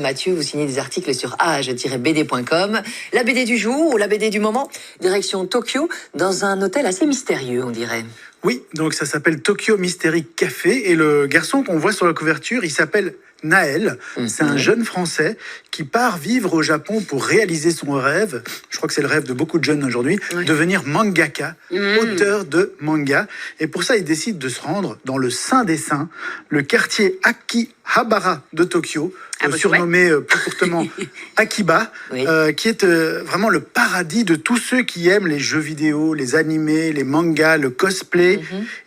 Mathieu, vous signez des articles sur age-bd.com. La BD du jour ou la BD du moment, direction Tokyo, dans un hôtel assez mystérieux, on dirait. Oui, donc ça s'appelle Tokyo Mystery Café et le garçon qu'on voit sur la couverture, il s'appelle Naël. C'est un jeune Français qui part vivre au Japon pour réaliser son rêve. Je crois que c'est le rêve de beaucoup de jeunes aujourd'hui, devenir mangaka, auteur de manga. Et pour ça, il décide de se rendre dans le Saint des Saints, le quartier Akihabara de Tokyo, surnommé plus courtement Akiba, qui est vraiment le paradis de tous ceux qui aiment les jeux vidéo, les animés, les mangas, le cosplay.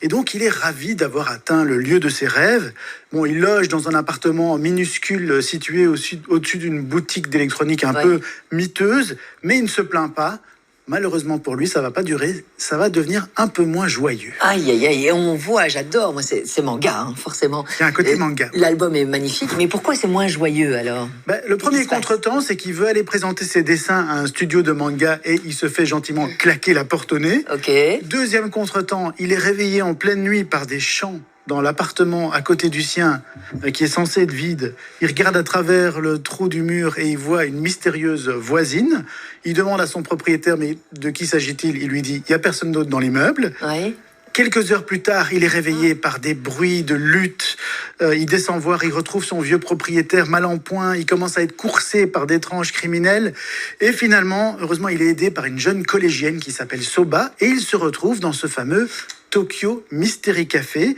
Et donc, il est ravi d'avoir atteint le lieu de ses rêves. Bon, il loge dans un appartement minuscule situé au-dessus d'une boutique d'électronique un peu miteuse, mais il ne se plaint pas. Malheureusement pour lui, ça va pas durer, ça va devenir un peu moins joyeux. Aïe, aïe, aïe, on voit, j'adore, moi, c'est manga, hein, forcément. Il y a un côté manga. L'album est magnifique, mais pourquoi c'est moins joyeux, alors? Le premier contretemps, c'est qu'il veut aller présenter ses dessins à un studio de manga et il se fait gentiment claquer la porte au nez. Deuxième contretemps, il est réveillé en pleine nuit par des chants dans l'appartement à côté du sien, qui est censé être vide. Il regarde à travers le trou du mur et il voit une mystérieuse voisine. Il demande à son propriétaire, mais de qui s'agit-il? Il lui dit, il n'y a personne d'autre dans l'immeuble. Quelques heures plus tard, il est réveillé par des bruits de lutte. Il descend voir, il retrouve son vieux propriétaire mal en point. Il commence à être coursé par d'étranges criminels. Et finalement, heureusement, il est aidé par une jeune collégienne qui s'appelle Soba. Et il se retrouve dans ce fameux Tokyo Mystery Café,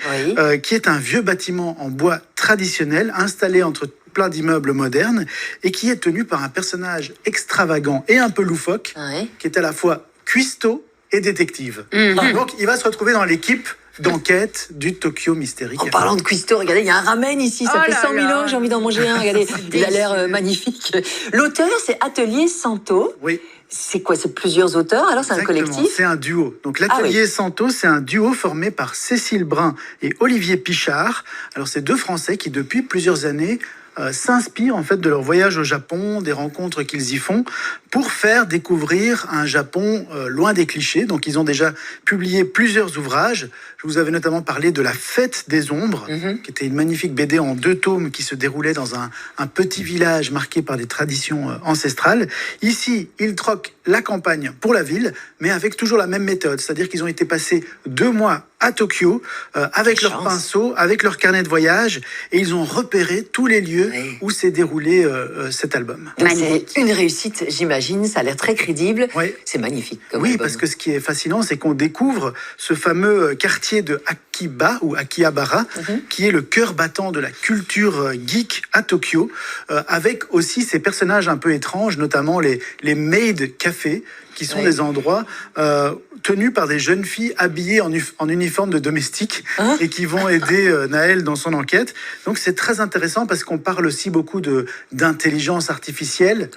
qui est un vieux bâtiment en bois traditionnel installé entre plein d'immeubles modernes et qui est tenu par un personnage extravagant et un peu loufoque, qui est à la fois cuistot et détective. Donc, il va se retrouver dans l'équipe d'enquête du Tokyo Mystery Café. En parlant de cuistot, regardez, il y a un ramen ici, ça fait 100 000 ans, j'ai envie d'en manger un. Regardez, il a l'air magnifique. L'auteur, c'est Atelier Santo. C'est quoi? C'est plusieurs auteurs, alors c'est un collectif? C'est un duo. Donc l'Atelier Santo, c'est un duo formé par Cécile Brun et Olivier Pichard. Alors c'est deux Français qui, depuis plusieurs années, s'inspirent en fait de leur voyage au Japon, des rencontres qu'ils y font, pour faire découvrir un Japon loin des clichés. Donc ils ont déjà publié plusieurs ouvrages. Je vous avais notamment parlé de La Fête des Ombres, qui était une magnifique BD en 2 tomes qui se déroulait dans un petit village marqué par des traditions ancestrales. Ici, ils troquent la campagne pour la ville, mais avec toujours la même méthode. C'est-à-dire qu'ils ont été passés 2 mois à Tokyo, avec leur pinceau, avec leur carnet de voyage, et ils ont repéré tous les lieux où s'est déroulé cet album. C'est une réussite, j'imagine, ça a l'air très crédible, c'est magnifique comme album. Parce que ce qui est fascinant, c'est qu'on découvre ce fameux quartier de Akiba, ou Akihabara, qui est le cœur battant de la culture geek à Tokyo, avec aussi ces personnages un peu étranges, notamment les maid cafés, qui sont des endroits tenus par des jeunes filles habillées en uniforme de domestique et qui vont aider Naël dans son enquête. Donc c'est très intéressant parce qu'on parle aussi beaucoup d'intelligence artificielle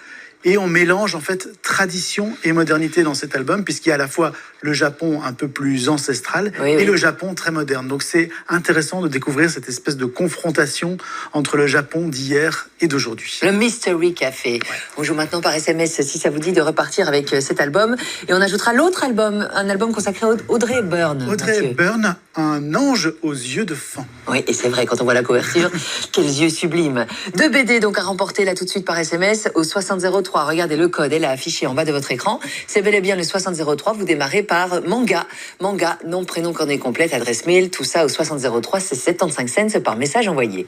et on mélange en fait tradition et modernité dans cet album, puisqu'il y a à la fois le Japon un peu plus ancestral et le Japon très moderne. Donc c'est intéressant de découvrir cette espèce de confrontation entre le Japon d'hier et d'aujourd'hui. Le Mystery Café. On joue maintenant par SMS si ça vous dit de repartir avec cet album. Et on ajoutera l'autre album, un album consacré à Audrey Hepburn. Audrey Hepburn, un ange aux yeux de fan. Oui, et c'est vrai, quand on voit la couverture, quels yeux sublimes. 2 BD donc à remporter là tout de suite par SMS au 6003. Regardez le code, elle est affiché en bas de votre écran. C'est bel et bien le 6003. Vous démarrez par manga. Manga, nom, prénom, coordonnée complète, adresse mail, tout ça au 6003. C'est 75 cents par message envoyé.